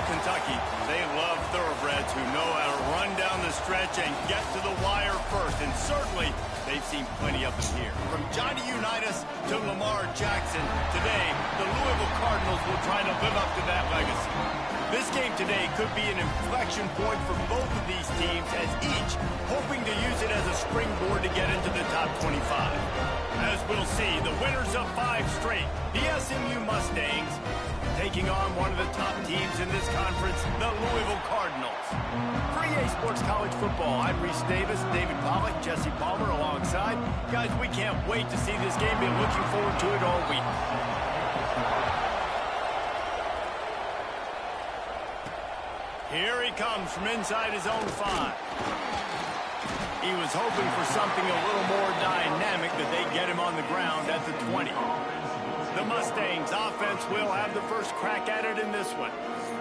Kentucky, they love thoroughbreds who know how to run down the stretch and get to the wire first. And certainly, they've seen plenty of them here. From Johnny Unitas to Lamar Jackson, today, the Louisville Cardinals will try to live up to that legacy. This game today could be an inflection point for both of these teams, as each hoping to use it as a springboard to get into the top 25. As we'll see, the winners of 5 straight, the SMU Mustangs, taking on one of the top teams in this conference, the Louisville Cardinals. For EA Sports College Football, I'm Reese Davis, David Pollack, Jesse Palmer alongside. Guys, we can't wait to see this game. Been looking forward to it all week. Here he comes from inside his own 5. He was hoping for something a little more dynamic, that they get him on the ground at the 20. The Mustangs offense will have the first crack at it in this one.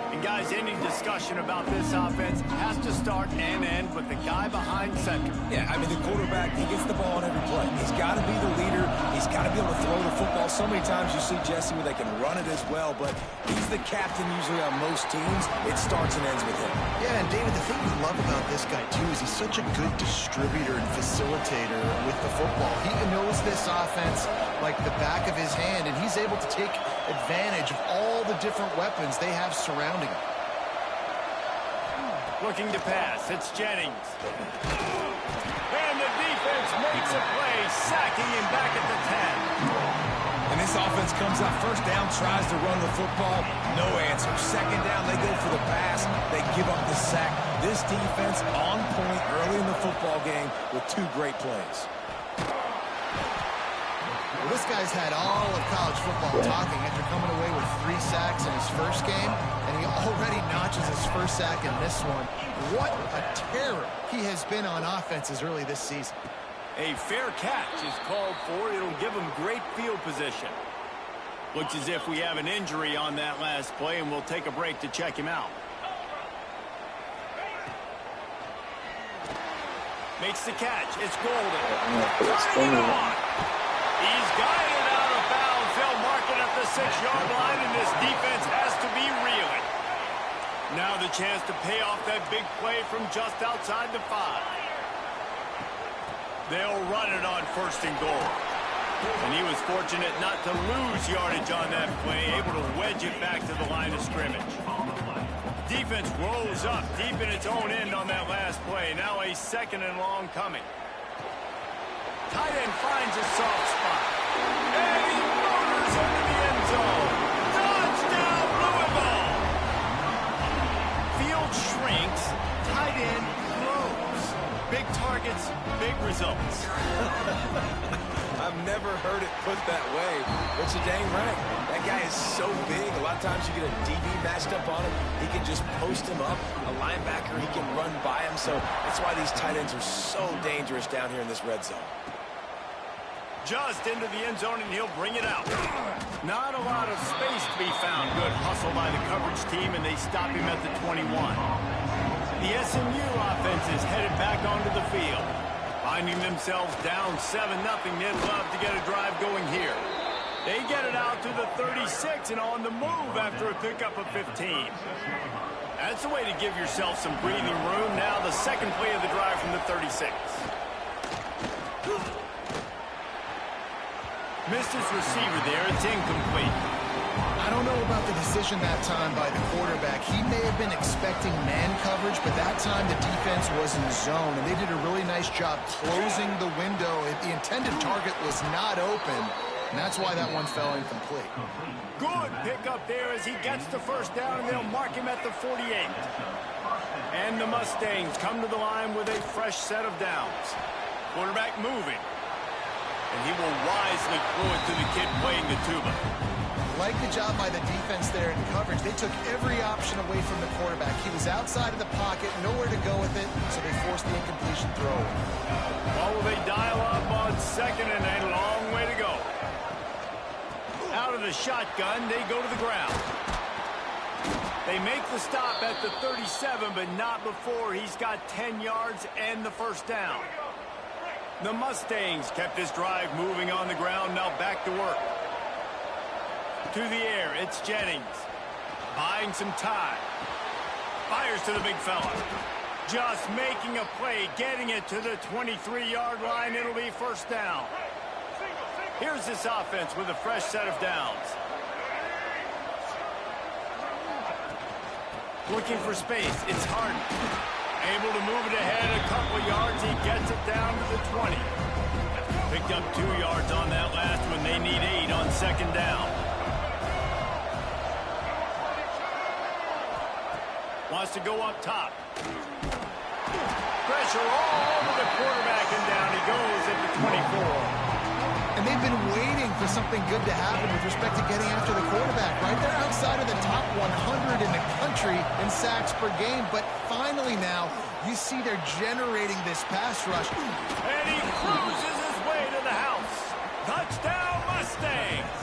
And guys, any discussion about this offense has to start and end with the guy behind center. Yeah, I mean, the quarterback, he gets the ball on every play. He's got to be the leader. He's got to be able to throw the football. So many times you see Jesse where they can run it as well, but he's the captain usually on most teams. It starts and ends with him. Yeah, and David, the thing we love about this guy, too, is he's such a good distributor and facilitator with the football. He knows this offense like the back of his hand, and he's able to take advantage of all the different weapons they have surrounding him. Looking to pass, it's Jennings. And the defense makes a play, sacking him back at the 10. And this offense comes up first down, tries to run the football, no answer. Second down, they go for the pass, they give up the sack. This defense on point early in the football game with 2 great plays. Well, this guy's had all of college football talking after coming away with 3 sacks in his first game, and he already notches his first sack in this one. What a terror he has been on offense as early this season. A fair catch is called for. It'll give him great field position. Looks as if we have an injury on that last play, and we'll take a break to check him out. Makes the catch. It's Golden. Turning it on. He's guided out of bounds. They'll mark it at the 6-yard line, and this defense has to be reeling. Now the chance to pay off that big play from just outside the 5. They'll run it on 1st and goal. And he was fortunate not to lose yardage on that play, able to wedge it back to the line of scrimmage. Defense rolls up deep in its own end on that last play. Now a 2nd and long coming. Tight end finds a soft spot. And he motors into the end zone. Touchdown, Louisville! Field shrinks. Tight end grows. Big targets, big results. I've never heard it put that way, but you're dang right. That guy is so big. A lot of times you get a DB matched up on him. He can just post him up. A linebacker, he can run by him. So that's why these tight ends are so dangerous down here in this red zone. Just into the end zone, and he'll bring it out. Not a lot of space to be found. Good hustle by the coverage team, and they stop him at the 21. The SMU offense is headed back onto the field. Finding themselves down 7-0, they'd love to get a drive going here. They get it out to the 36 and on the move after a pickup of 15. That's the way to give yourself some breathing room. Now the second play of the drive from the 36. Missed his receiver there. It's incomplete. I don't know about the decision that time by the quarterback. He may have been expecting man coverage, but that time the defense was in zone, and they did a really nice job closing the window. The intended target was not open, and that's why that one fell incomplete. Good pickup there as he gets the first down, and they'll mark him at the 48. And the Mustangs come to the line with a fresh set of downs. Quarterback moving. And he will wisely throw it to the kid playing the tuba. Like the job by the defense there in coverage. They took every option away from the quarterback. He was outside of the pocket, nowhere to go with it, so they forced the incompletion throw. Well, will they dial up on 2nd and a long way to go? Out of the shotgun, they go to the ground. They make the stop at the 37, but not before he's got 10 yards and the first down. The Mustangs kept this drive moving on the ground, now back to work. To the air, it's Jennings. Buying some time. Fires to the big fella. Just making a play, getting it to the 23-yard line. It'll be first down. Here's this offense with a fresh set of downs. Looking for space. It's Harden. Able to move it ahead a couple yards. He gets it down to the 20. Picked up 2 yards on that last one. They need 8 on second down. Wants to go up top. Pressure all over the quarterback, and down he goes at the 24. And they've been waiting for something good to happen with respect to getting after the quarterback, right? They're outside of the top 100 in the country in sacks per game, but finally now you see they're generating this pass rush. And he cruises his way to the house. Touchdown, Mustangs!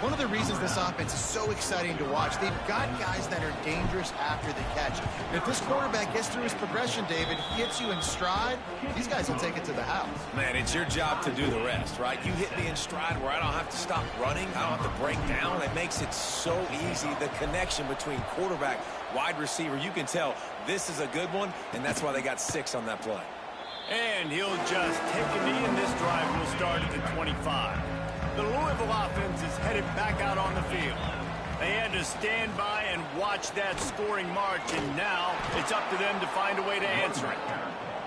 One of the reasons this offense is so exciting to watch, they've got guys that are dangerous after the catch. If this quarterback gets through his progression, David, hits you in stride, these guys will take it to the house. Man, it's your job to do the rest, right? You hit me in stride where I don't have to stop running. I don't have to break down. It makes it so easy. The connection between quarterback, wide receiver, you can tell this is a good one, and that's why they got 6 on that play. And he'll just take a knee, and this drive will start at the 25. The Louisville offense is headed back out on the field. They had to stand by and watch that scoring march, and now it's up to them to find a way to answer it.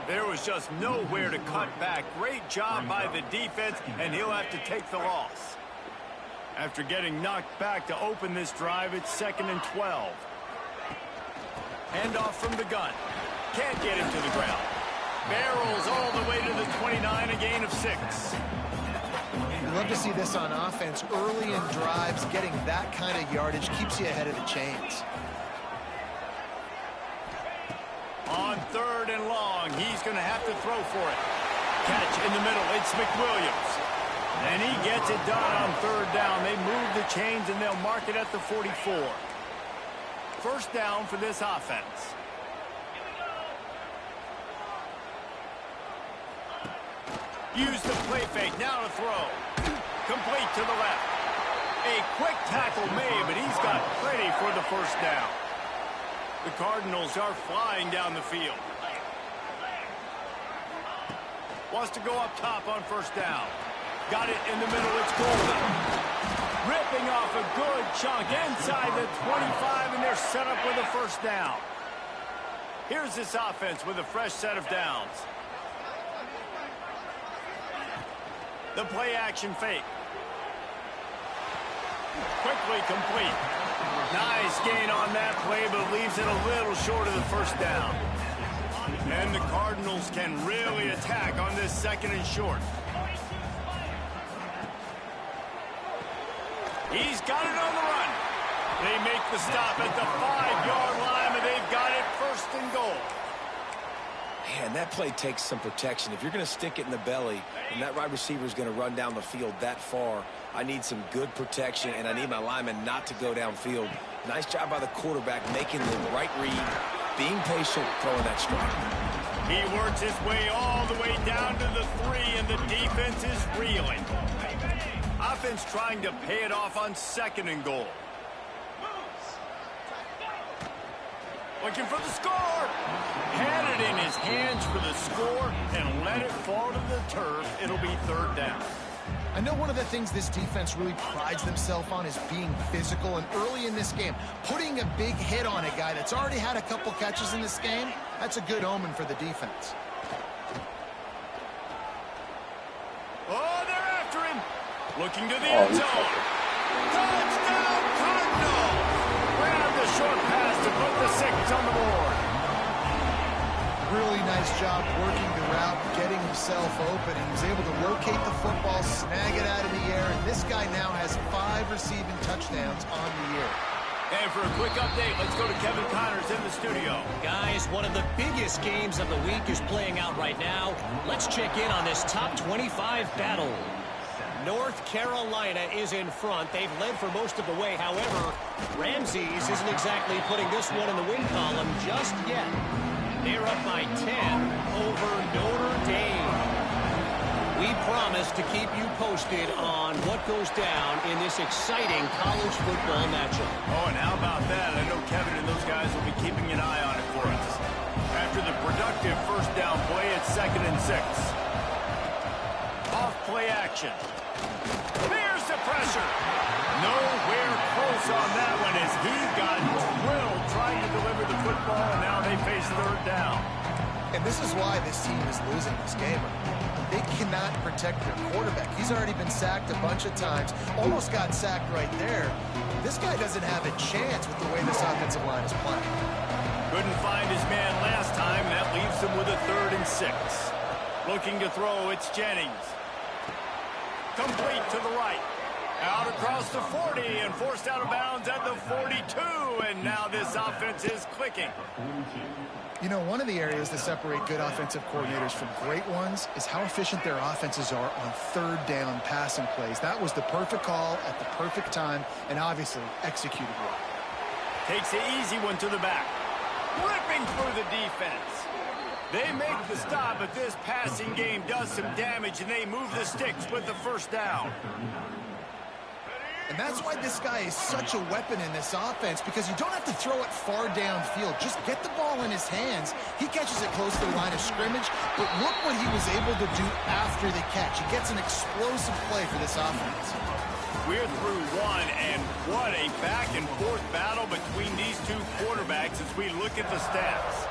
There was just nowhere to cut back. Great job by the defense, and he'll have to take the loss. After getting knocked back to open this drive, it's 2nd and 12. Handoff from the gun. Can't get him to the ground. Barrels all the way to the 29, a gain of 6. You love to see this on offense. Early in drives, getting that kind of yardage keeps you ahead of the chains. On 3rd and long, he's going to have to throw for it. Catch in the middle. It's McWilliams. And he gets it done on 3rd down. They move the chains, and they'll mark it at the 44. First down for this offense. Use the play fake. Now to throw. Complete to the left. A quick tackle made, but he's got plenty for the first down. The Cardinals are flying down the field. Wants to go up top on first down. Got it in the middle. It's Golden. Ripping off a good chunk inside the 25, and they're set up with a first down. Here's this offense with a fresh set of downs. The play action fake. Quickly complete. Nice gain on that play, but leaves it a little short of the first down. And the Cardinals can really attack on this 2nd and short. He's got it on the run. They make the stop at the 5-yard line, and they've got it 1st and goal. Man, that play takes some protection. If you're going to stick it in the belly and that wide receiver is going to run down the field that far, I need some good protection, and I need my lineman not to go downfield. Nice job by the quarterback making the right read, being patient, throwing that strike. He works his way all the way down to the 3, and the defense is reeling. Offense trying to pay it off on 2nd and goal. Looking for the score. Had it in his hands for the score and let it fall to the turf. It'll be 3rd down. I know one of the things this defense really prides themselves on is being physical, and early in this game, putting a big hit on a guy that's already had a couple catches in this game, that's a good omen for the defense. Oh, they're after him. Looking to the end zone. Touchdown, Cardinals! Grab the short pass to put the 6 on the board. Really nice job working the route, getting himself open. He was able to locate the football, snag it out of the air, and this guy now has 5 receiving touchdowns on the year. And for a quick update, let's go to Kevin Connors in the studio. Guys, one of the biggest games of the week is playing out right now. Let's check in on this top 25 battle. North Carolina is in front. They've led for most of the way. However, Ramses isn't exactly putting this one in the win column just yet. They're up by 10 over Notre Dame. We promise us to keep you posted on what goes down in this exciting college football matchup. Oh, and how about that? I know Kevin and those guys will be keeping an eye on it for us. After the productive first down play, it's 2nd and 6. Off play action. There's the pressure. Nowhere close on that one as he got drilled trying to deliver the football, and now they face 3rd down. And this is why this team is losing this game. They cannot protect their quarterback. He's already been sacked a bunch of times, almost got sacked right there. This guy doesn't have a chance with the way this offensive line is playing. Couldn't find his man last time. That leaves him with a 3rd and 6. Looking to throw, it's Jennings. Complete to the right. Out across the 40 and forced out of bounds at the 42. And now this offense is clicking. You know, one of the areas that separate good offensive coordinators from great ones is how efficient their offenses are on 3rd down passing plays. That was the perfect call at the perfect time and obviously executed well. Takes the easy one to the back. Ripping through the defense. They make the stop, but this passing game does some damage, and they move the sticks with the 1st down. And that's why this guy is such a weapon in this offense, because you don't have to throw it far downfield. Just get the ball in his hands. He catches it close to the line of scrimmage, but look what he was able to do after the catch. He gets an explosive play for this offense. We're through one, and what a back-and-forth battle between these two quarterbacks as we look at the stats.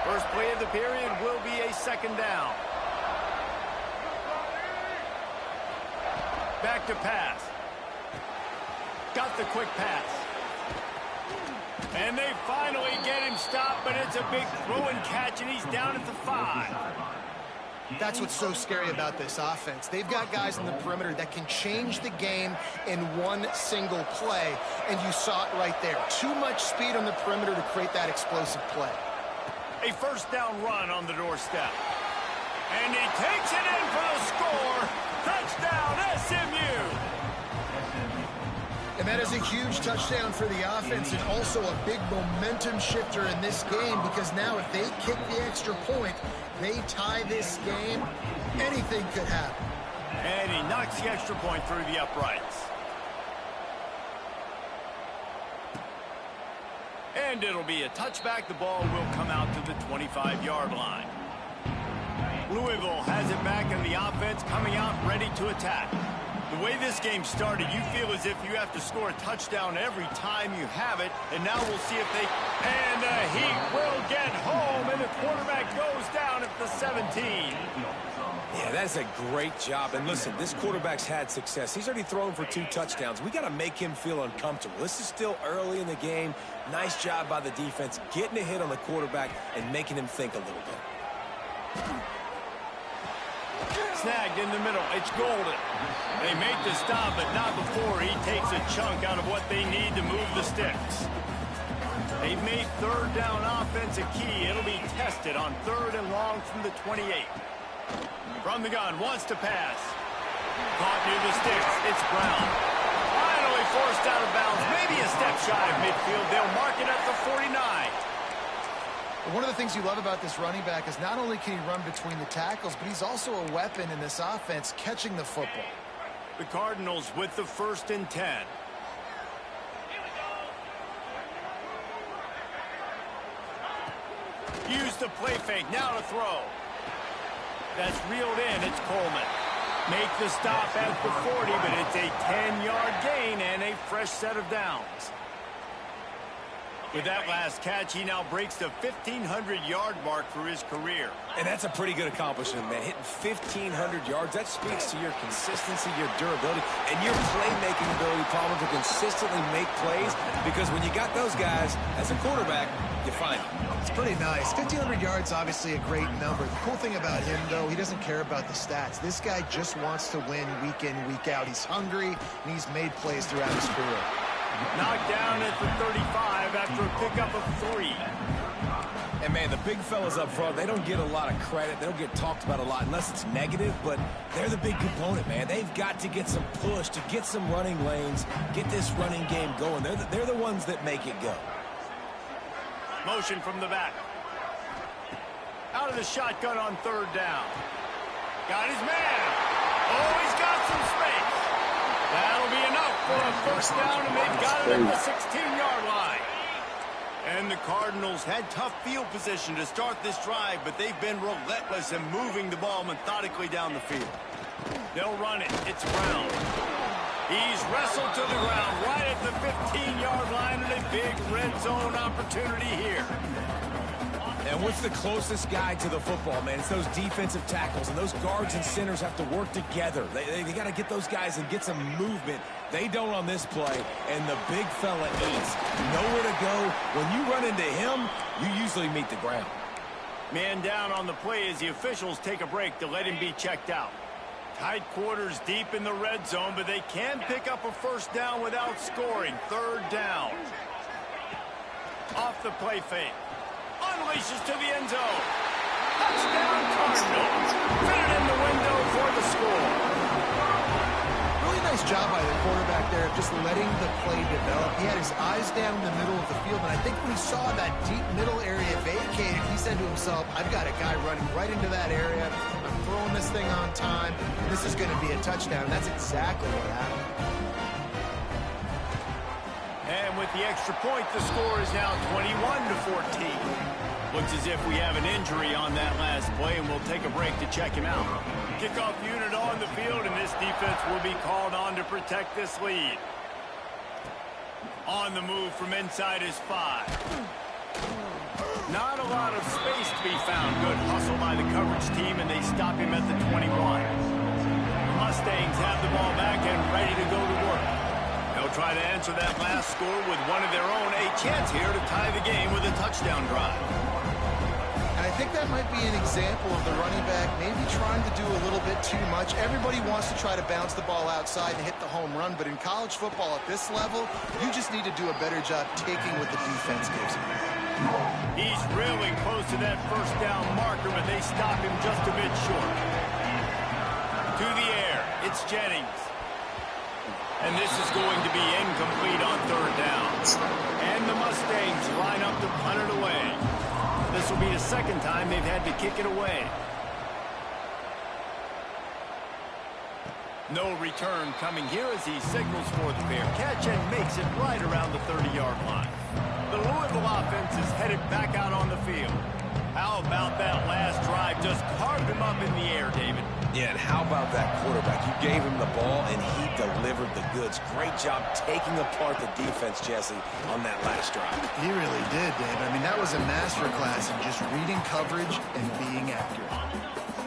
First play of the period will be a 2nd down. Back to pass. Got the quick pass. And they finally get him stopped, but it's a big throw and catch, and he's down at the 5. That's what's so scary about this offense. They've got guys in the perimeter that can change the game in one single play, and you saw it right there. Too much speed on the perimeter to create that explosive play. A 1st down run on the doorstep. And he takes it in for the score. Touchdown, SMU! And that is a huge touchdown for the offense and also a big momentum shifter in this game, because now if they kick the extra point, they tie this game, anything could happen. And he knocks the extra point through the uprights. And it'll be a touchback. The ball will come out to the 25-yard line. Louisville has it back, and the offense coming out ready to attack. The way this game started, you feel as if you have to score a touchdown every time you have it, and now we'll see if they... And the Heat will get home, and the quarterback goes down at the 17. Yeah, that's a great job. And listen, this quarterback's had success. He's already thrown for 2 touchdowns. We got to make him feel uncomfortable. This is still early in the game. Nice job by the defense, getting a hit on the quarterback and making him think a little bit. Snagged in the middle. It's Golden. They make the stop, but not before he takes a chunk out of what they need to move the sticks. They've made 3rd down offense a key. It'll be tested on 3rd and long from the 28. From the gun, wants to pass. Caught near the sticks. It's Brown. Finally forced out of bounds. Maybe a step shy of midfield. They'll mark it at the 49. One of the things you love about this running back is not only can he run between the tackles, but he's also a weapon in this offense, catching the football. The Cardinals with the 1st and 10. Use the play fake. Now to throw. That's reeled in. It's Coleman. Make the stop at the 40, but it's a 10-yard gain and a fresh set of downs. With that last catch, he now breaks the 1,500-yard mark for his career. And that's a pretty good accomplishment, man. Hitting 1,500 yards, that speaks to your consistency, your durability, and your playmaking ability, Palmer, to consistently make plays. Because when you got those guys, as a quarterback, you find them. It's pretty nice. 1,500 yards, obviously a great number. The cool thing about him, though, he doesn't care about the stats. This guy just wants to win week in, week out. He's hungry, and he's made plays throughout his career. Knocked down at the 35 after a pickup of 3. And, man, the big fellas up front, they don't get a lot of credit. They don't get talked about a lot unless it's negative, but they're the big component, man. They've got to get some push, to get some running lanes, get this running game going. They're the ones that make it go. Motion from the back. Out of the shotgun on third down. Got his man. Oh, he's got some space. That'll be enough for a first down, and they've got it at the 16-yard line. And the Cardinals had tough field position to start this drive, but they've been relentless in moving the ball methodically down the field. They'll run it. It's Brown. He's wrestled to the ground right at the 15-yard line, and a big red zone opportunity here. And what's the closest guy to the football, man? It's those defensive tackles, and those guards and centers have to work together. They got to get those guys and get some movement. They don't on this play, and the big fella eats. Nowhere to go. When you run into him, you usually meet the ground. Man down on the play as the officials take a break to let him be checked out. Tight quarters deep in the red zone, but they can pick up a first down without scoring. Third down. Off the play fake. Unleashes to the end zone. Touchdown Cardinals. Fit it in the window for the score. Really nice job by the quarterback there of just letting the play develop. He had his eyes down in the middle of the field, and I think when he saw that deep middle area vacated, he said to himself, I've got a guy running right into that area. I'm throwing this thing on time. This is going to be a touchdown. And that's exactly what happened. And with the extra point, the score is now 21-14. Looks as if we have an injury on that last play, and we'll take a break to check him out. Kickoff unit on the field, and this defense will be called on to protect this lead. On the move from inside is 5. Not a lot of space to be found. Good hustle by the coverage team, and they stop him at the 21. The Mustangs have the ball back and ready to go to work. They'll try to answer that last score with one of their own. A chance here to tie the game with a touchdown drive. And I think that might be an example of the running back maybe trying to do a little bit too much. Everybody wants to try to bounce the ball outside and hit the home run, but in college football at this level, you just need to do a better job taking what the defense gives you. He's really close to that first down marker, but they stop him just a bit short. To the air, it's Jennings. And this is going to be incomplete on third down. And the Mustangs line up to punt it away. This will be the second time they've had to kick it away. No return coming here as he signals for the fair catch and makes it right around the 30-yard line. The Louisville offense is headed back out on the field. How about that last drive? Just carved him up in the air, David. Yeah, and how about that quarterback? You gave him the ball, and he delivered the goods. Great job taking apart the defense, Jesse, on that last drive. He really did, Dave. I mean, that was a masterclass in just reading coverage and being accurate.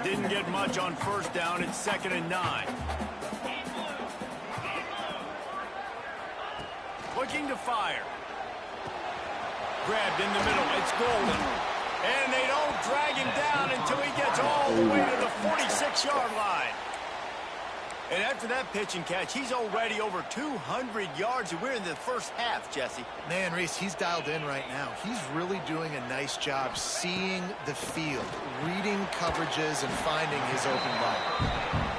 Didn't get much on first down. It's 2nd and 9. Looking to fire. Grabbed in the middle. It's Golden. And they don't drag him down until he gets all the way to the 46-yard line. And after that pitch and catch, he's already over 200 yards, and we're in the first half, Jesse. Man, Reese, he's dialed in right now. He's really doing a nice job seeing the field, reading coverages, and finding his open ball.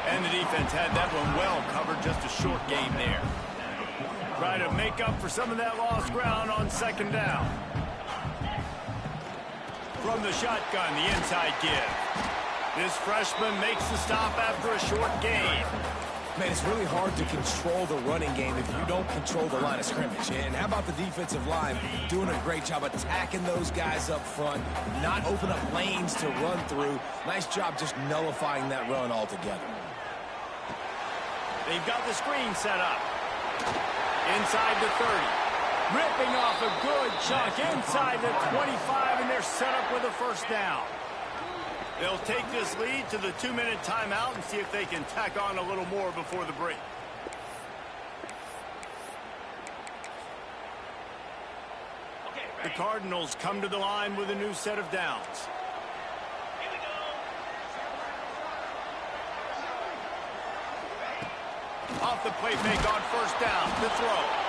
And the defense had that one well covered, just a short game there. Try to make up for some of that lost ground on 2nd down. From the shotgun, the inside give. This freshman makes the stop after a short gain. Man, it's really hard to control the running game if you don't control the line of scrimmage. And how about the defensive line doing a great job attacking those guys up front, not open up lanes to run through. Nice job just nullifying that run altogether. They've got the screen set up. Inside the 30. Ripping off a good chunk inside the 25, and they're set up with a first down. They'll take this lead to the 2-minute timeout and see if they can tack on a little more before the break. The Cardinals come to the line with a new set of downs. Off the play fake on first down. The throw.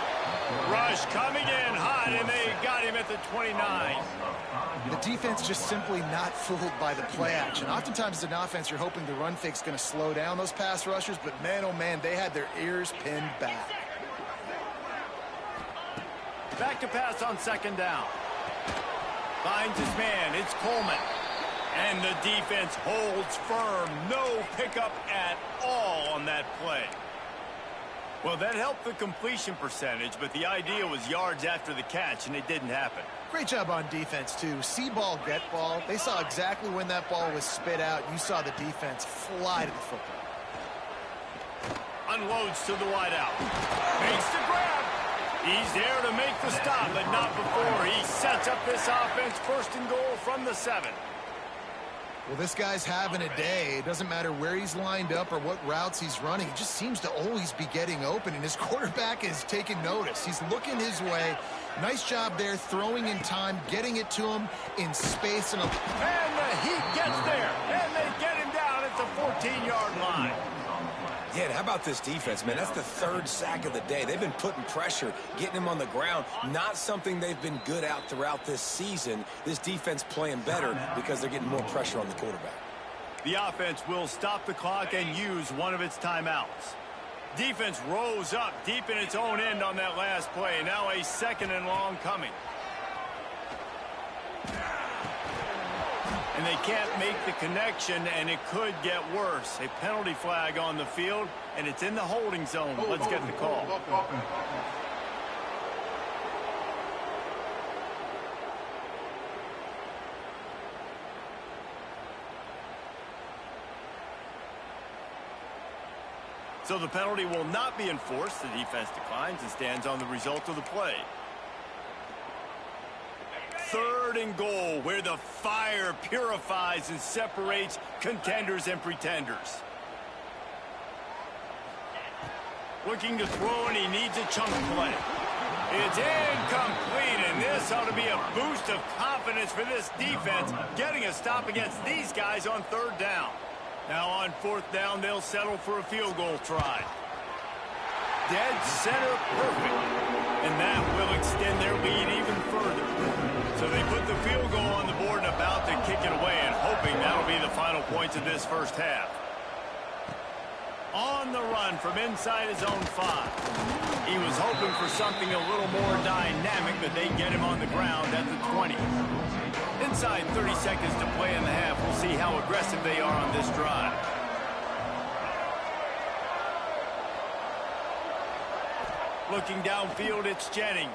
Rush coming in hot, and they got him at the 29. The defense just simply not fooled by the play action. Oftentimes as an offense, you're hoping the run fake's going to slow down those pass rushers, but man, oh man, they had their ears pinned back. Back to pass on 2nd down. Finds his man. It's Coleman. And the defense holds firm. No pickup at all on that play. Well, that helped the completion percentage, but the idea was yards after the catch, and it didn't happen. Great job on defense, too. See ball, get ball. They saw exactly when that ball was spit out. You saw the defense fly to the football. Unloads to the wideout. Makes the grab. He's there to make the stop, but not before. He sets up this offense first and goal from the 7. Well, this guy's having a day. It doesn't matter where he's lined up or what routes he's running. He just seems to always be getting open, and his quarterback is taking notice. He's looking his way. Nice job there, throwing in time, getting it to him in space. And the Heat gets there, and they get him down at the 14-yard line. Yeah, and how about this defense, man? That's the 3rd sack of the day. They've been putting pressure, getting him on the ground. Not something they've been good at throughout this season. This defense playing better because they're getting more pressure on the quarterback. The offense will stop the clock and use one of its timeouts. Defense rose up deep in its own end on that last play. Now a 2nd and long coming. And they can't make the connection, and it could get worse. A penalty flag on the field, and it's in the holding zone. Let's get the call. So the penalty will not be enforced. The defense declines and stands on the result of the play. 3rd and goal, where the fire purifies and separates contenders and pretenders. Looking to throw, and he needs a chunk play. It's incomplete, and this ought to be a boost of confidence for this defense, getting a stop against these guys on 3rd down. Now on 4th down, they'll settle for a field goal try. Dead center perfect, and that will extend their lead even further. So they put the field goal on the board and about to kick it away, and hoping that'll be the final points of this first half. On the run from inside his own 5. He was hoping for something a little more dynamic, but they get him on the ground at the 20. Inside 30 seconds to play in the half. We'll see how aggressive they are on this drive. Looking downfield, it's Jennings.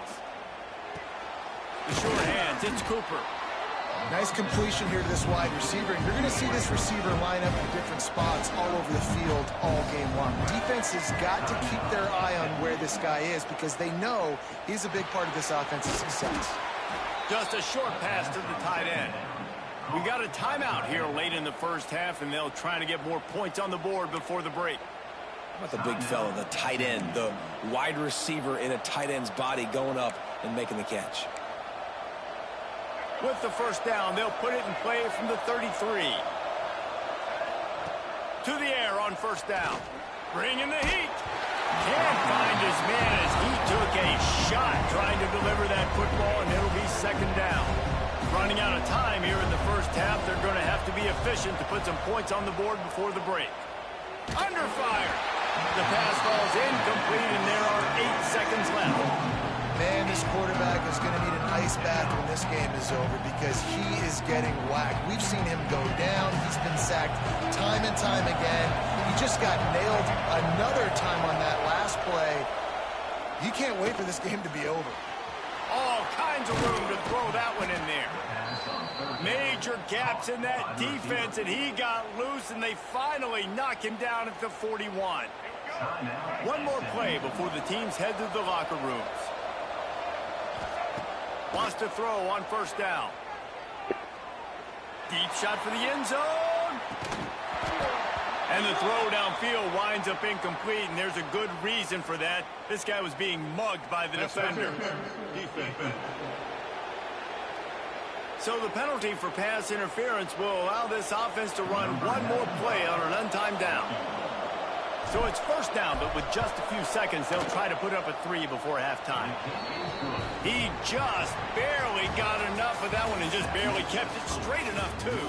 The short hands, it's Cooper. nice completion here to this wide receiver. And you're going to see this receiver line up in different spots all over the field all game long. Defense has got to keep their eye on where this guy is because they know he's a big part of this offense's success. Just a short pass to the tight end. We got a timeout here late in the first half, and they'll try to get more points on the board before the break. How about the big fella, the tight end, the wide receiver in a tight end's body going up and making the catch? With the first down, they'll put it in play from the 33. To the air on first down. Bringing the heat. Can't find his man as he took a shot trying to deliver that football, and it'll be second down. Running out of time here in the first half, they're going to have to be efficient to put some points on the board before the break. Under fire. The pass falls incomplete, and there are 8 seconds left. Man, this quarterback is going to need an ice bath when this game is over because he is getting whacked. We've seen him go down. He's been sacked time and time again. He just got nailed another time on that last play. You can't wait for this game to be over. All kinds of room to throw that one in there. Major gaps in that defense, and he got loose, and they finally knock him down at the 41. One more play before the teams head to the locker rooms. Wants to throw on first down. Deep shot for the end zone. And the throw downfield winds up incomplete, and there's a good reason for that. This guy was being mugged by the defender. So the penalty for pass interference will allow this offense to run one more play on an untimed down. So it's first down, but with just a few seconds, they'll try to put up a 3 before halftime. He just barely got enough of that one and just barely kept it straight enough, too.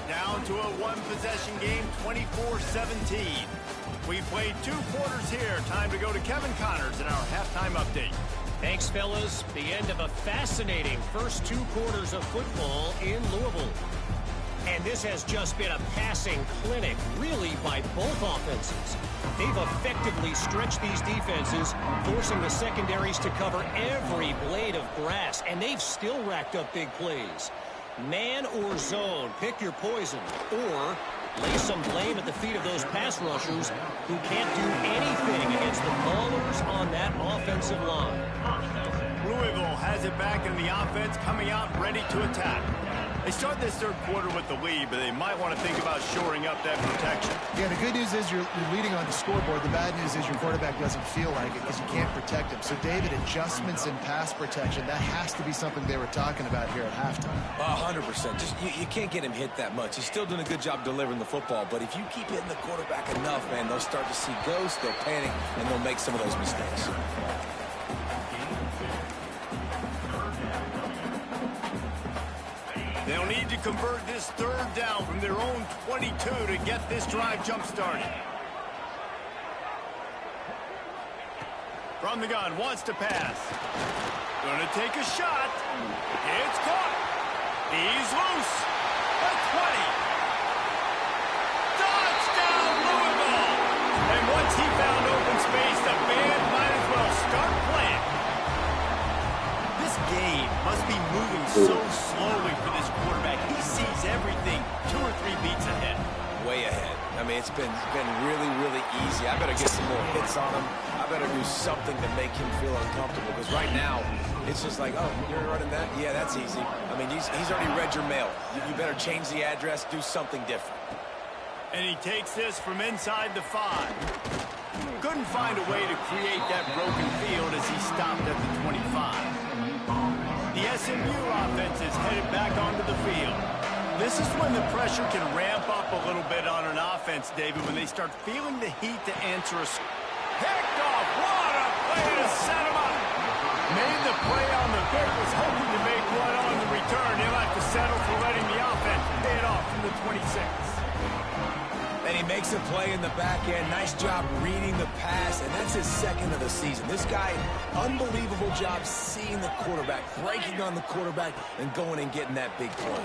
Down to a one-possession game, 24-17. We played 2 quarters here. Time to go to Kevin Connors in our halftime update. Thanks, fellas. The end of a fascinating first 2 quarters of football in Louisville. And this has just been a passing clinic, really, by both offenses. They've effectively stretched these defenses, forcing the secondaries to cover every blade of grass, and they've still racked up big plays. Man or zone, pick your poison, or lay some blame at the feet of those pass rushers who can't do anything against the ballers on that offensive line. Louisville has it back in the offense, coming out ready to attack. They start this third quarter with the lead, but they might want to think about shoring up that protection. Yeah, the good news is you're leading on the scoreboard. The bad news is your quarterback doesn't feel like it because you can't protect him. So, David, adjustments in pass protection, that has to be something they were talking about here at halftime. 100%. Just you can't get him hit that much. He's still doing a good job delivering the football, but if you keep hitting the quarterback enough, man, they'll start to see ghosts, they'll panic, and they'll make some of those mistakes. They'll need to convert this third down from their own 22 to get this drive jump-started. From the gun, wants to pass. Gonna take a shot. It's caught. He's loose. At 20. Touchdown, Louisville! And once he found open space, the band might as well start playing. This game must be moving so slowly for this quarterback. He sees everything 2 or 3 beats ahead. Way ahead. I mean, it's been really, really easy. I better get some more hits on him. I better do something to make him feel uncomfortable, because right now, it's just like, oh, you're running that? Yeah, that's easy. I mean, he's already read your mail. You better change the address, do something different. And he takes this from inside the 5. Couldn't find a way to create that broken field as he stopped at the 25. The SMU offense is headed back onto the field. This is when the pressure can ramp up a little bit on an offense, David, when they start feeling the heat to answer a... Picked off! What a play to set him up! Made the play on the pick, was hoping to make one on the return. He'll have to settle for letting the offense pay it off from the 26. And he makes a play in the back end. Nice job reading the pass, and that's his second of the season. This guy, unbelievable job seeing the quarterback, breaking on the quarterback, and going and getting that big play.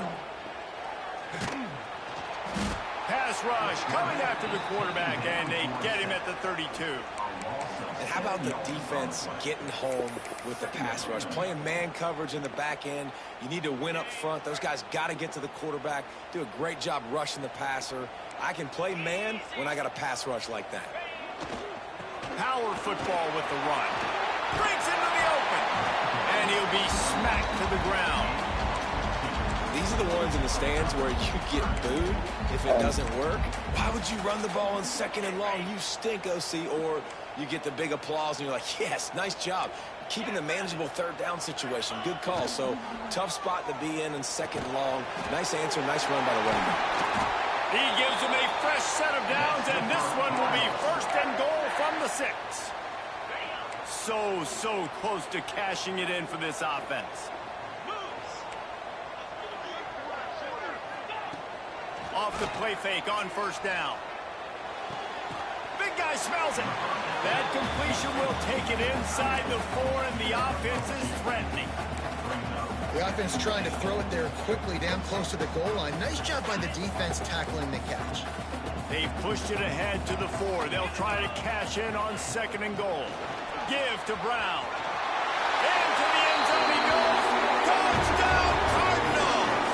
Pass rush coming after the quarterback, and they get him at the 32. And how about the defense getting home with the pass rush? Playing man coverage in the back end. You need to win up front. Those guys got to get to the quarterback, do a great job rushing the passer. I can play man when I got a pass rush like that. Power football with the run. Breaks into the open. And he'll be smacked to the ground. These are the ones in the stands where you get booed if it doesn't work. Why would you run the ball on 2nd and long? You stink, OC. Or you get the big applause and you're like, yes, nice job. Keeping the manageable third down situation. Good call. So tough spot to be in 2nd and long. Nice answer, nice run by the running back. He gives him a fresh set of downs, and this one will be 1st and goal from the 6. So close to cashing it in for this offense. Off the play fake on 1st down. Big guy smells it. That completion will take it inside the 4, and the offense is threatening. The offense trying to throw it there quickly down close to the goal line. Nice job by the defense tackling the catch. They've pushed it ahead to the 4. They'll try to cash in on 2nd and goal. Give to Brown. Into the end zone he goes. Touchdown, Cardinals!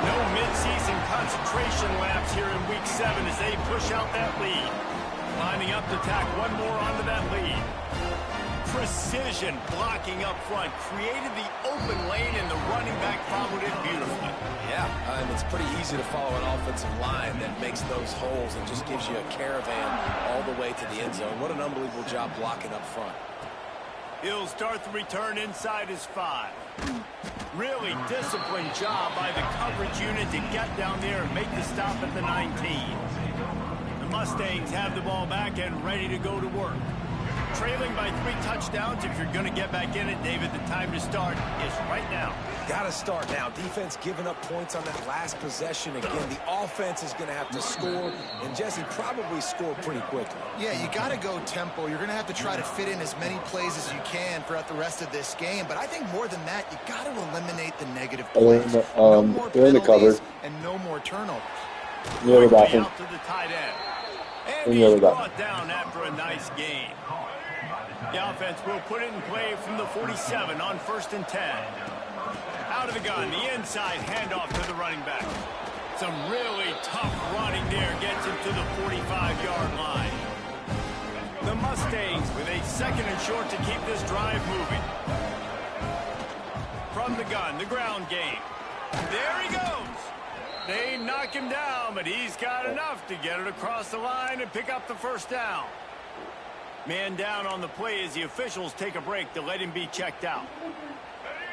No midseason concentration lapse here in Week 7 as they push out that lead. Lining up to tack one more onto that lead. Precision blocking up front created the open lane, and the running back followed it beautifully. Yeah, and it's pretty easy to follow an offensive line that makes those holes and just gives you a caravan all the way to the end zone. What an unbelievable job blocking up front. He'll start the return inside his 5. Really disciplined job by the coverage unit to get down there and make the stop at the 19. The Mustangs have the ball back and ready to go to work. Trailing by 3 touchdowns. If you're going to get back in it, David, the time to start is right now. Got to start now. Defense giving up points on that last possession. Again, the offense is going to have to score, and Jesse probably score pretty quickly. Yeah, you got to go tempo. You're going to have to try to fit in as many plays as you can throughout the rest of this game. But I think more than that, you got to eliminate the negative plays. No more penalties and no turnovers. Quickly out to the tight end. And he's brought down after a nice gain. The offense will put it in play from the 47 on 1st and 10. Out of the gun, the inside handoff to the running back. Some really tough running there gets him to the 45-yard line. The Mustangs with a 2nd and short to keep this drive moving. From the gun, the ground game. There he goes. They knock him down, but he's got enough to get it across the line and pick up the 1st down. Man down on the play as the officials take a break to let him be checked out.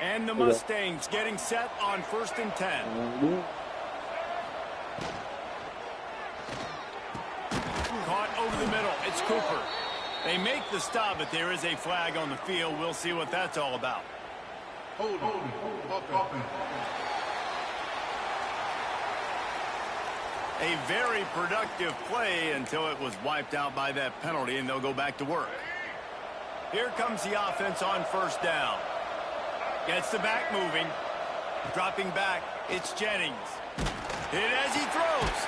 And the Mustangs getting set on 1st and 10. Caught over the middle. It's Cooper. They make the stop, but there is a flag on the field. We'll see what that's all about. A very productive play until it was wiped out by that penalty, and they'll go back to work. Here comes the offense on 1st down. Gets the back moving. Dropping back, it's Jennings. Hit as he throws.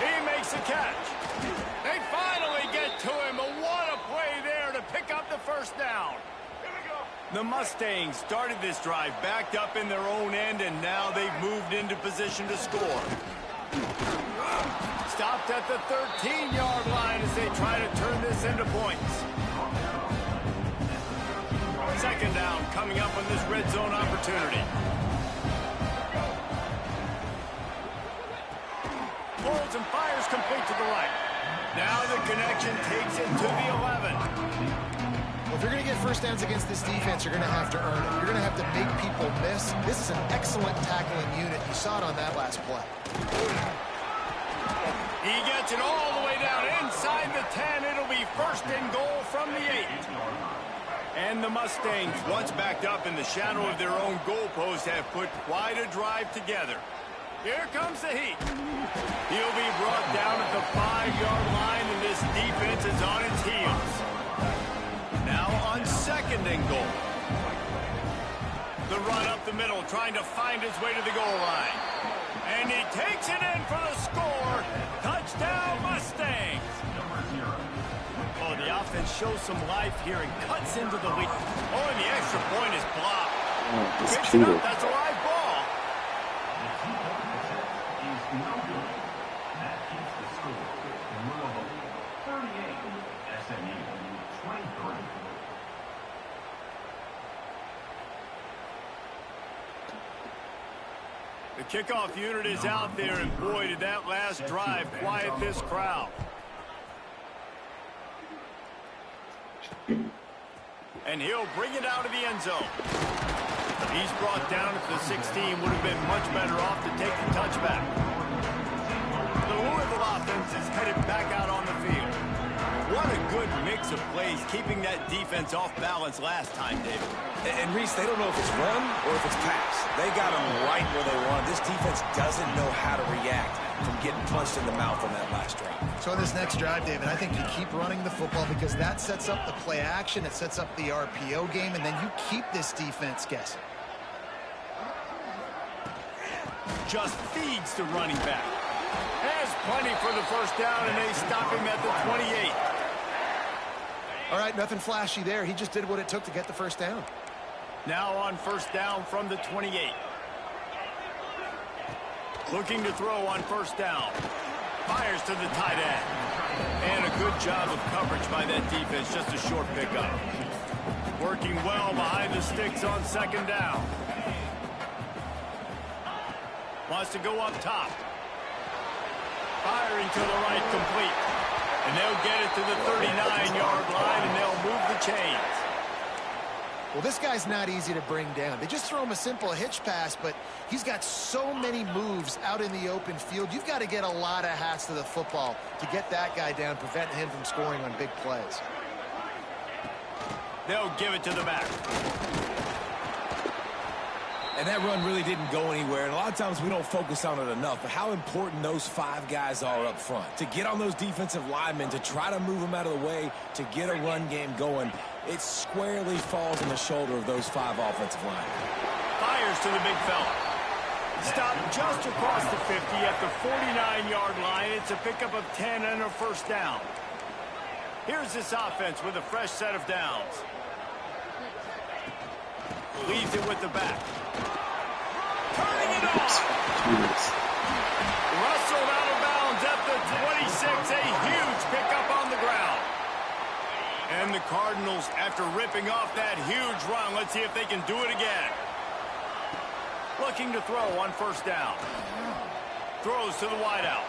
He makes the catch. They finally get to him. What a play there to pick up the 1st down. The Mustangs started this drive backed up in their own end, and now they've moved into position to score. Stopped at the 13-yard line as they try to turn this into points. 2nd down coming up on this red zone opportunity. Pulls and fires complete to the right. Now the connection takes it to the 11. Well, if you're going to get 1st downs against this defense, you're going to have to earn it. You're going to have to make people miss. This is an excellent tackling unit. You saw it on that last play. He gets it all the way down inside the 10. It'll be 1st and goal from the 8. And the Mustangs, once backed up in the shadow of their own goalpost, have put quite a drive together. Here comes the Heat. He'll be brought down at the 5-yard line, and this defense is on its heels. Now on 2nd and goal. The run up the middle, trying to find his way to the goal line. And he takes it in for the score. Touchdown, Mustangs. Oh, the offense shows some life here and cuts into the lead. Oh, and the extra point is blocked. Picks it up, that's a live ball. The kickoff unit is out there, and boy, did that last drive quiet this crowd. And he'll bring it out of the end zone. He's brought down at the 16. Would have been much better off to take the touchback. The Louisville offense is headed back out on the field. What a good mix of plays, keeping that defense off balance last time, David. And Reese, they don't know if it's run or if it's pass. They got them right where they want. This defense doesn't know how to react from getting punched in the mouth on that last drive. So on this next drive, David, I think you keep running the football because that sets up the play action, it sets up the RPO game, and then you keep this defense guessing. Just feeds the running back. Has plenty for the 1st down, and they stop him at the 28. All right, nothing flashy there. He just did what it took to get the 1st down. Now on 1st down from the 28. Looking to throw on 1st down. Fires to the tight end. And a good job of coverage by that defense. Just a short pickup. Working well behind the sticks on 2nd down. Wants to go up top. Firing to the right, complete. And they'll get it to the 39-yard line, and they'll move the chains. Well, this guy's not easy to bring down. They just throw him a simple hitch pass, but he's got so many moves out in the open field. You've got to get a lot of hats to the football to get that guy down, preventing him from scoring on big plays. They'll give it to the back. And that run really didn't go anywhere. And a lot of times we don't focus on it enough, but how important those 5 guys are up front. To get on those defensive linemen, to try to move them out of the way, to get a run game going, it squarely falls on the shoulder of those 5 offensive linemen. Fires to the big fella. Stopped just across the 50 at the 49-yard line. It's a pickup of 10 and a first down. Here's this offense with a fresh set of downs. Leaves it with the back. Turning it off. Rustled out of bounds at the 26. A huge pickup on the ground. And the Cardinals, after ripping off that huge run, let's see if they can do it again. Looking to throw on first down. Throws to the wideout.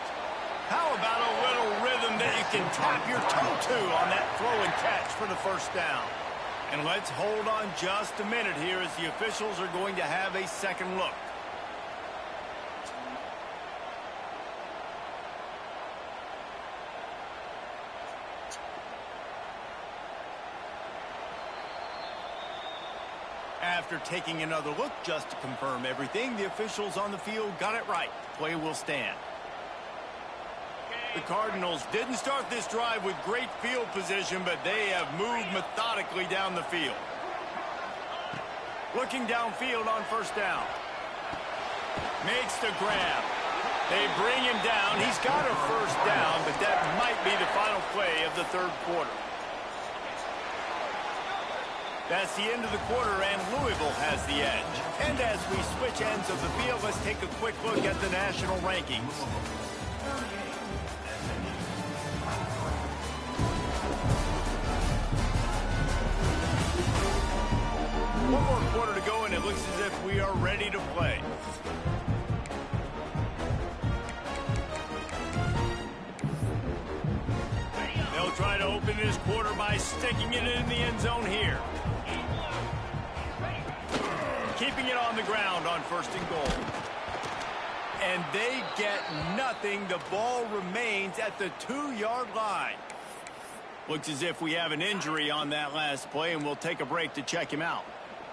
How about a little rhythm that you can tap your toe to on that throw and catch for the first down? And let's hold on just a minute here as the officials are going to have a second look. After taking another look just to confirm everything, the officials on the field got it right. Play will stand. The Cardinals didn't start this drive with great field position, but they have moved methodically down the field. Looking downfield on first down. Makes the grab. They bring him down. He's got a first down, but that might be the final play of the third quarter. That's the end of the quarter, and Louisville has the edge. And as we switch ends of the field, let's take a quick look at the national rankings. One more quarter to go, and it looks as if we are ready to play. They'll try to open this quarter by sticking it in the end zone here. Keeping it on the ground on first and goal. And they get nothing. The ball remains at the 2-yard line. Looks as if we have an injury on that last play, and we'll take a break to check him out.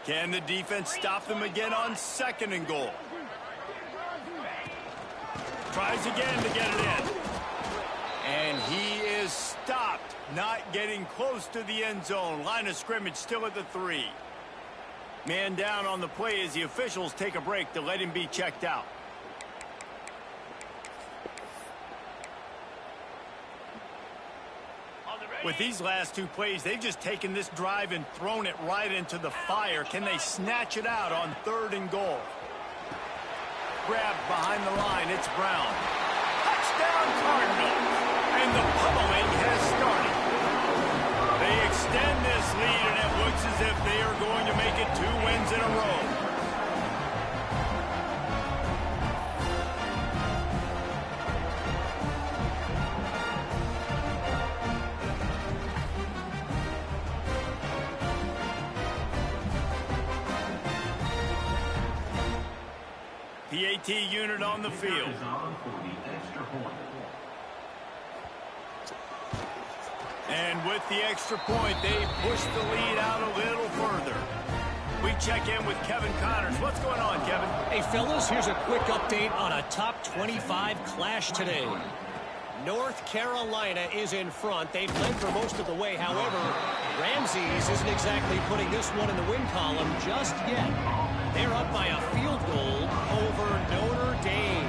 Can the defense stop them again on second and goal? Tries again to get it in. And he is stopped, not getting close to the end zone. Line of scrimmage still at the 3. Man down on the play as the officials take a break to let him be checked out. With these last two plays, they've just taken this drive and thrown it right into the fire. Can they snatch it out on third and goal? Grabbed behind the line. It's Brown. Touchdown Cardinals. And the pummeling has started. They extend this lead, and it looks as if they are going to make it 2 wins in a row. PAT unit on the field. And with the extra point, they push the lead out a little further. We check in with Kevin Connors. What's going on, Kevin? Hey, fellas, here's a quick update on a top 25 clash today. North Carolina is in front. They've led for most of the way. However, Ramses isn't exactly putting this one in the win column just yet. They're up by a field goal over Notre Dame.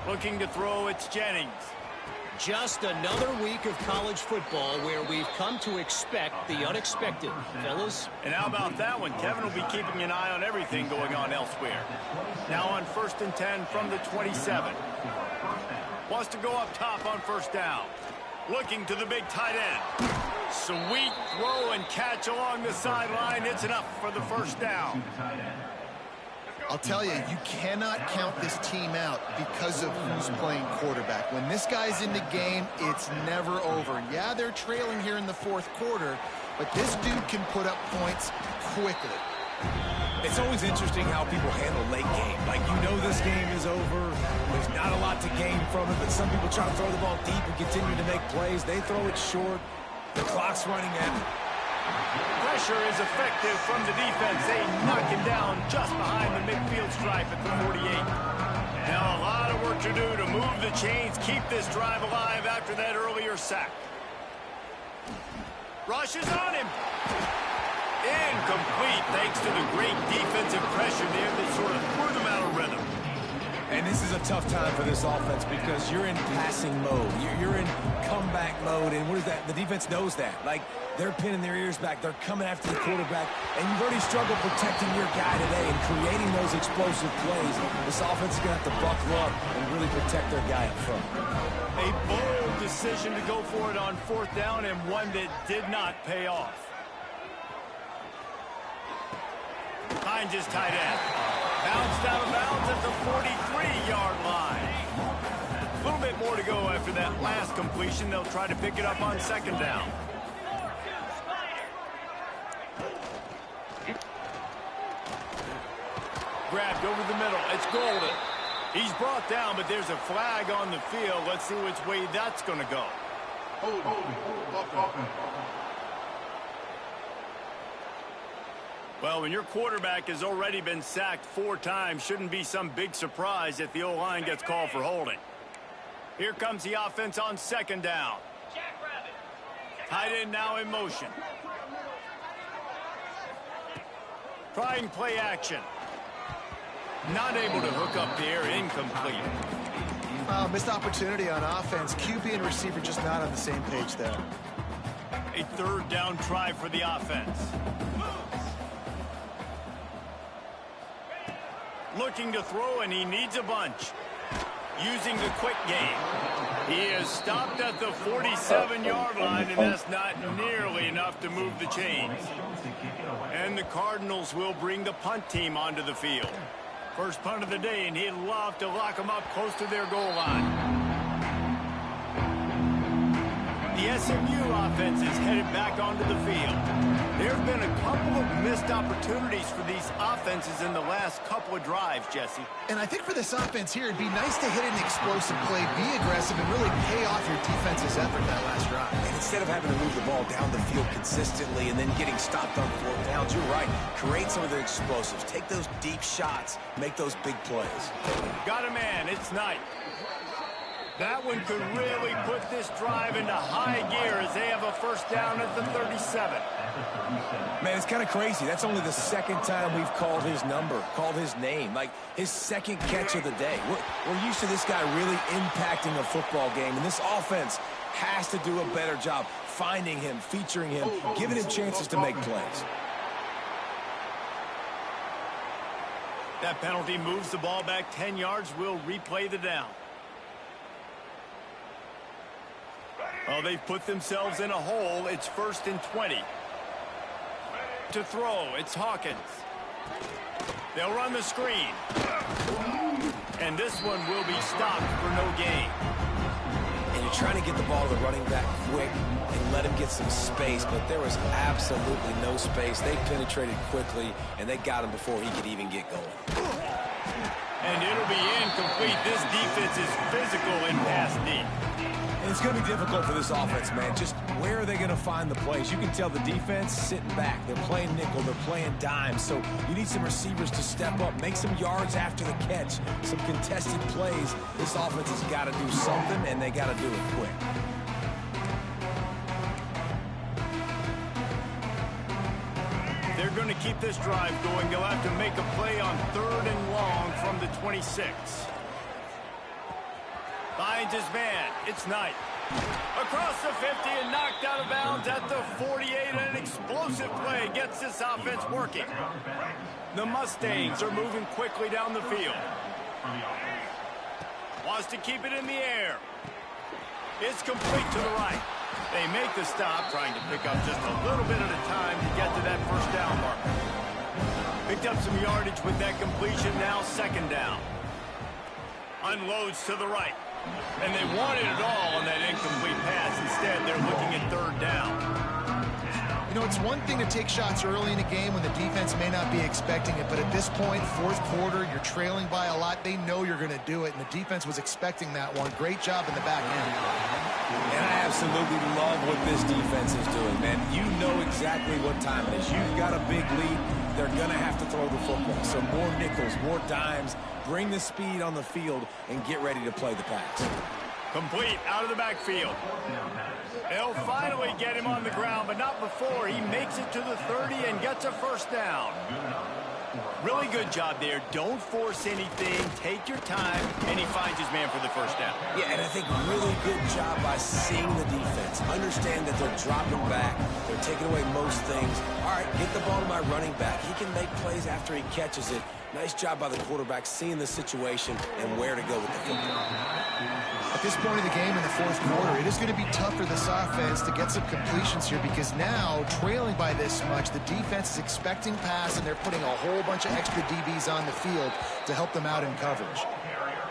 Looking to throw, it's Jennings. Just another week of college football where we've come to expect the unexpected, fellas. And how about that one? Kevin will be keeping an eye on everything going on elsewhere. Now on 1st and 10 from the 27. Wants to go up top on first down. Looking to the big tight end. Sweet throw and catch along the sideline. It's enough for the first down. I'll tell you, you cannot count this team out because of who's playing quarterback. When this guy's in the game, it's never over. Yeah, they're trailing here in the fourth quarter, but this dude can put up points quickly. It's always interesting how people handle late game. Like, you know this game is over. There's not a lot to gain from it, but some people try to throw the ball deep and continue to make plays. They throw it short. The clock's running out. Pressure is effective from the defense. They knock him down just behind the midfield stripe at the 48. Now a lot of work to do to move the chains, keep this drive alive after that earlier sack. Rushes on him. Incomplete thanks to the great defensive pressure there that sort of threw them out of rhythm. And this is a tough time for this offense because you're in passing mode. You're in comeback mode, and what is that? The defense knows that. Like, they're pinning their ears back. They're coming after the quarterback, and you've already struggled protecting your guy today and creating those explosive plays. This offense is going to have to buckle up and really protect their guy up front. A bold decision to go for it on 4th down, and one that did not pay off. Finds his tight end. Bounced out of bounds at the 43-yard line. A little bit more to go after that last completion. They'll try to pick it up on 2nd down. Grabbed over the middle. It's Golden. He's brought down, but there's a flag on the field. Let's see which way that's going to go. Well, when your quarterback has already been sacked 4 times, shouldn't be some big surprise if the O-line gets called for holding. Here comes the offense on 2nd down. Tight end now in motion. Trying play action. Not able to hook up there, incomplete. Missed opportunity on offense. QB and receiver just not on the same page there. A 3rd down try for the offense. Looking to throw, and he needs a bunch. Using the quick game. He is stopped at the 47-yard line, and that's not nearly enough to move the chains. And the Cardinals will bring the punt team onto the field. First punt of the day, and he'd love to lock them up close to their goal line. The SMU offense is headed back onto the field. There have been a couple of missed opportunities for these offenses in the last couple of drives, Jesse. And I think for this offense here, it'd be nice to hit an explosive play, be aggressive, and really pay off your defense's effort that last drive. And instead of having to move the ball down the field consistently and then getting stopped on 4th downs, you're right. Create some of the explosives. Take those deep shots. Make those big plays. Got a man. It's Knight. That one could really put this drive into high gear as they have a 1st down at the 37. Man, it's kind of crazy. That's only the 2nd time we've called his number, called his name, like his 2nd catch of the day. We're used to this guy really impacting a football game, and this offense has to do a better job finding him, featuring him, giving him chances to make plays. That penalty moves the ball back 10 yards. We'll replay the down. Well, they've put themselves in a hole. It's 1st and 20. To throw, it's Hawkins. They'll run the screen. And this one will be stopped for no gain. And you're trying to get the ball to the running back quick and let him get some space, but there was absolutely no space. They penetrated quickly, and they got him before he could even get going. And it'll be incomplete. This defense is physical in pass deep. And it's going to be difficult for this offense, man. Just where are they going to find the plays? You can tell the defense sitting back. They're playing nickel. They're playing dime. So you need some receivers to step up, make some yards after the catch, some contested plays. This offense has got to do something, and they got to do it quick. They're going to keep this drive going. They'll have to make a play on 3rd and long from the 26. Finds his man. It's Knight. Across the 50 and knocked out of bounds at the 48. An explosive play gets this offense working. The Mustangs are moving quickly down the field. Wants to keep it in the air. It's complete to the right. They make the stop, trying to pick up just a little bit at a time to get to that 1st down mark. Picked up some yardage with that completion. Now 2nd down. Unloads to the right. And they wanted it all on that incomplete pass. Instead, they're looking at 3rd down. You know, it's one thing to take shots early in a game when the defense may not be expecting it, but at this point, 4th quarter, you're trailing by a lot. They know you're going to do it, and the defense was expecting that one. Great job in the back end. And I absolutely love what this defense is doing, man. You know exactly what time it is. You've got a big lead. They're going to have to throw the football. So more nickels, more dimes. Bring the speed on the field and get ready to play the pass. Complete out of the backfield. They'll finally get him on the ground, but not before he makes it to the 30 and gets a 1st down. Really good job there. Don't force anything. Take your time, and he finds his man for the first down. Yeah, and I think really good job by seeing the defense. Understand that they're dropping back. They're taking away most things. All right, get the ball to my running back. He can make plays after he catches it. Nice job by the quarterback seeing the situation and where to go with the football. At this point of the game in the fourth quarter, it is going to be tough for this offense to get some completions here because now, trailing by this much, the defense is expecting pass, and they're putting a whole bunch of extra DBs on the field to help them out in coverage.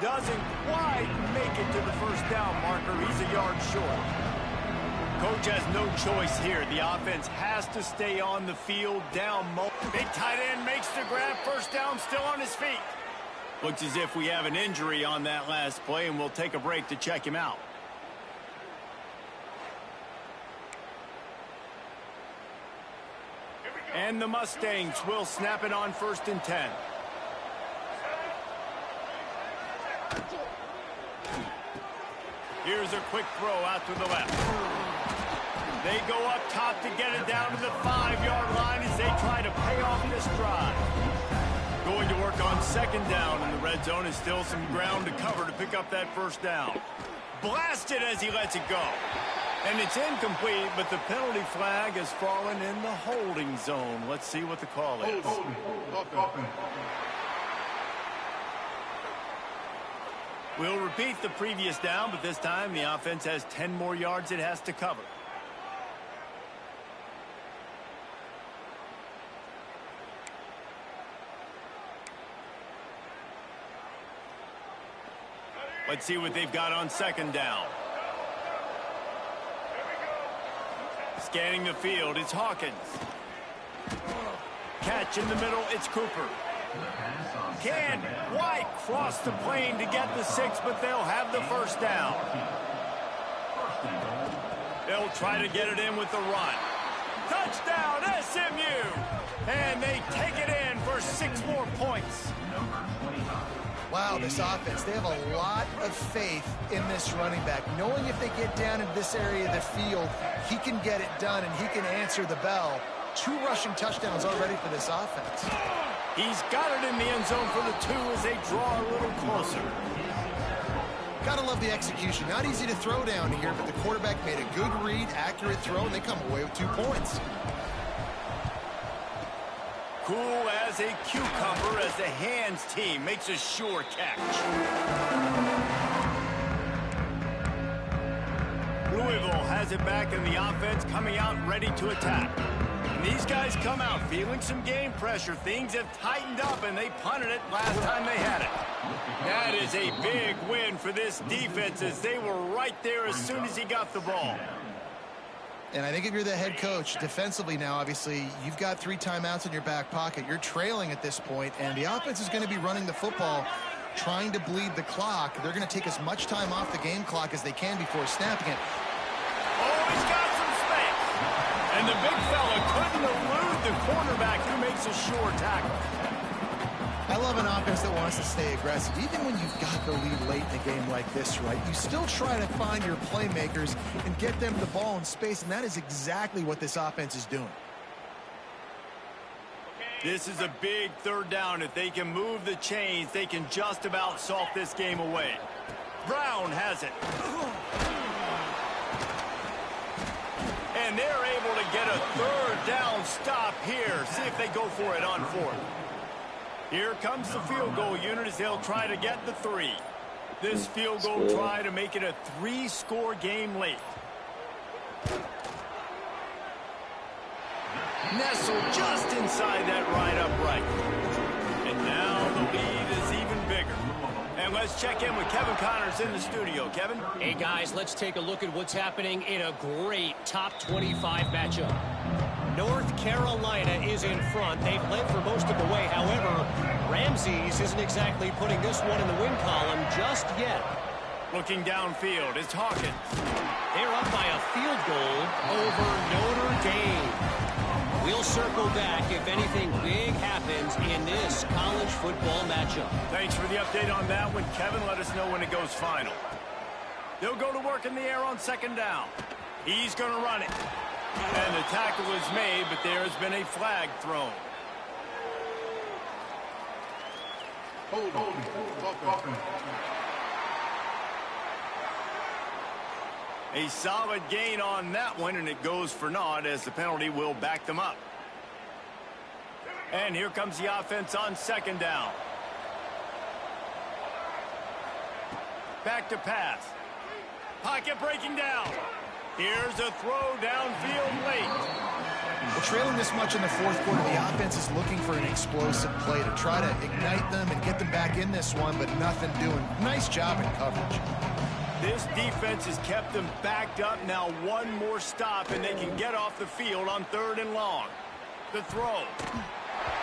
Doesn't quite make it to the first down marker. He's a yard short. Coach has no choice here. The offense has to stay on the field down. Big tight end makes the grab. First down, still on his feet. Looks as if we have an injury on that last play, and we'll take a break to check him out. And the Mustangs will snap it on 1st and 10. Here's a quick throw out to the left. They go up top to get it down to the 5-yard line as they try to pay off this drive. Going to work on 2nd down, and the red zone is still some ground to cover to pick up that first down. Blasted as he lets it go. And it's incomplete, but the penalty flag has fallen in the holding zone. Let's see what the call is. We'll repeat the previous down, but this time the offense has 10 more yards it has to cover. Let's see what they've got on 2nd down. Scanning the field, it's Hawkins. Catch in the middle, it's Cooper. Can White cross the plane to get the 6, but they'll have the first down. They'll try to get it in with the run. Touchdown, SMU! And they take it in for 6 more points. Wow, this offense, they have a lot of faith in this running back. Knowing if they get down into this area of the field, he can get it done and he can answer the bell. 2 rushing touchdowns already for this offense. He's got it in the end zone for the 2 as they draw a little closer. Gotta love the execution. Not easy to throw down here, but the quarterback made a good read, accurate throw, and they come away with 2 points. Cool as a cucumber as the hands team makes a sure catch. Louisville has it back in the offense, coming out ready to attack. And these guys come out feeling some game pressure. Things have tightened up, and they punted it last time they had it. That is a big win for this defense as they were right there as soon as he got the ball. And I think if you're the head coach, defensively now, obviously, you've got 3 timeouts in your back pocket. You're trailing at this point, and the offense is going to be running the football, trying to bleed the clock. They're going to take as much time off the game clock as they can before snapping it. Oh, he's got some space. And the big fella couldn't elude the cornerback who makes a sure tackle. I love an offense that wants to stay aggressive. Even when you've got the lead late in a game like this, right, you still try to find your playmakers and get them the ball in space, and that is exactly what this offense is doing. This is a big 3rd down. If they can move the chains, they can just about salt this game away. Brown has it. And they're able to get a 3rd down stop here. See if they go for it on 4th. Here comes the field goal unit as they'll try to get the 3. This field goal try to make it a 3-score game late. Nestled just inside that right upright. And now the lead is even bigger. And let's check in with Kevin Connors in the studio. Kevin? Hey, guys, let's take a look at what's happening in a great top 25 matchup. North Carolina is in front. They've led for most of the way. However, Ramses isn't exactly putting this one in the win column just yet. Looking downfield, it's Hawkins. They're up by a field goal over Notre Dame. We'll circle back if anything big happens in this college football matchup. Thanks for the update on that one, Kevin. Let us know when it goes final. They'll go to work in the air on 2nd down. He's going to run it. And the tackle is made, but there has been a flag thrown. A solid gain on that one, and it goes for naught as the penalty will back them up. And here comes the offense on second down. Back to pass. Pocket breaking down. Here's a throw downfield late. Well, trailing this much in the fourth quarter, the offense is looking for an explosive play to try to ignite them and get them back in this one, but nothing doing. Nice job in coverage. This defense has kept them backed up. Now one more stop, and they can get off the field on 3rd and long. The throw.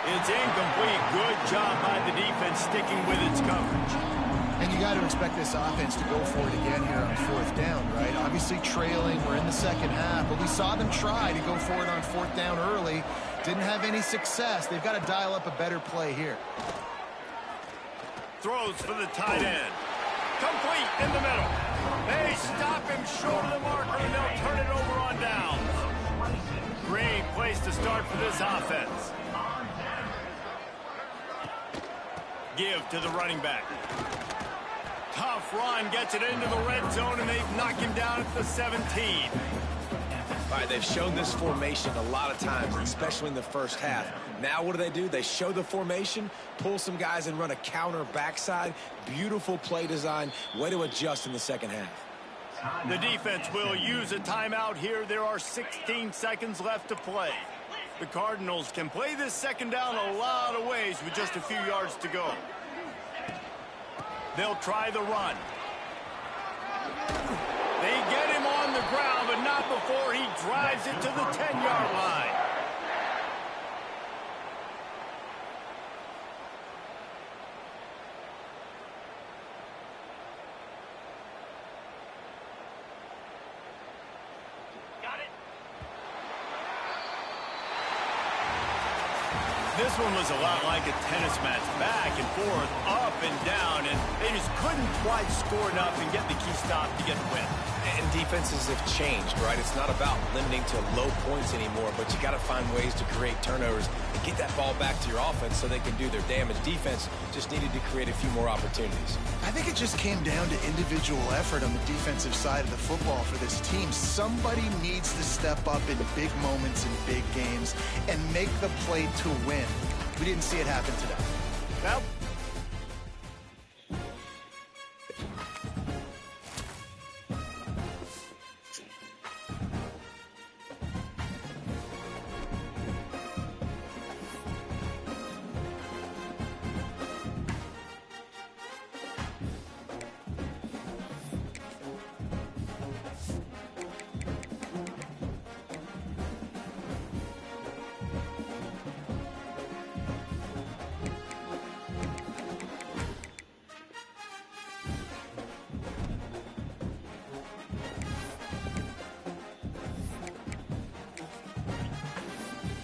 It's incomplete. Good job by the defense sticking with its coverage. And you got to expect this offense to go for it again here on 4th down, right? Obviously trailing. We're in the second half, but we saw them try to go for it on 4th down early. Didn't have any success. They've got to dial up a better play here. Throws for the tight end. Complete in the middle. They stop him short of the marker, and they'll turn it over on down. Great place to start for this offense. Give to the running back. Tough run, gets it into the red zone, and they've knocked him down at the 17. All right, they've shown this formation a lot of times, especially in the first half. Now what do? They show the formation, pull some guys and run a counter backside. Beautiful play design. Way to adjust in the second half. The defense will use a timeout here. There are 16 seconds left to play. The Cardinals can play this second down a lot of ways with just a few yards to go. They'll try the run. They get him on the ground, but not before he drives it to the 10-yard line. This one was a lot like a tennis match, back and forth, up and down, and they just couldn't quite score enough and get the key stop to get the win. And defenses have changed, right? It's not about limiting to low points anymore, but you got to find ways to create turnovers and get that ball back to your offense so they can do their damage. Defense just needed to create a few more opportunities. I think it just came down to individual effort on the defensive side of the football for this team. Somebody needs to step up in big moments in big games and make the play to win. We didn't see it happen today. Well,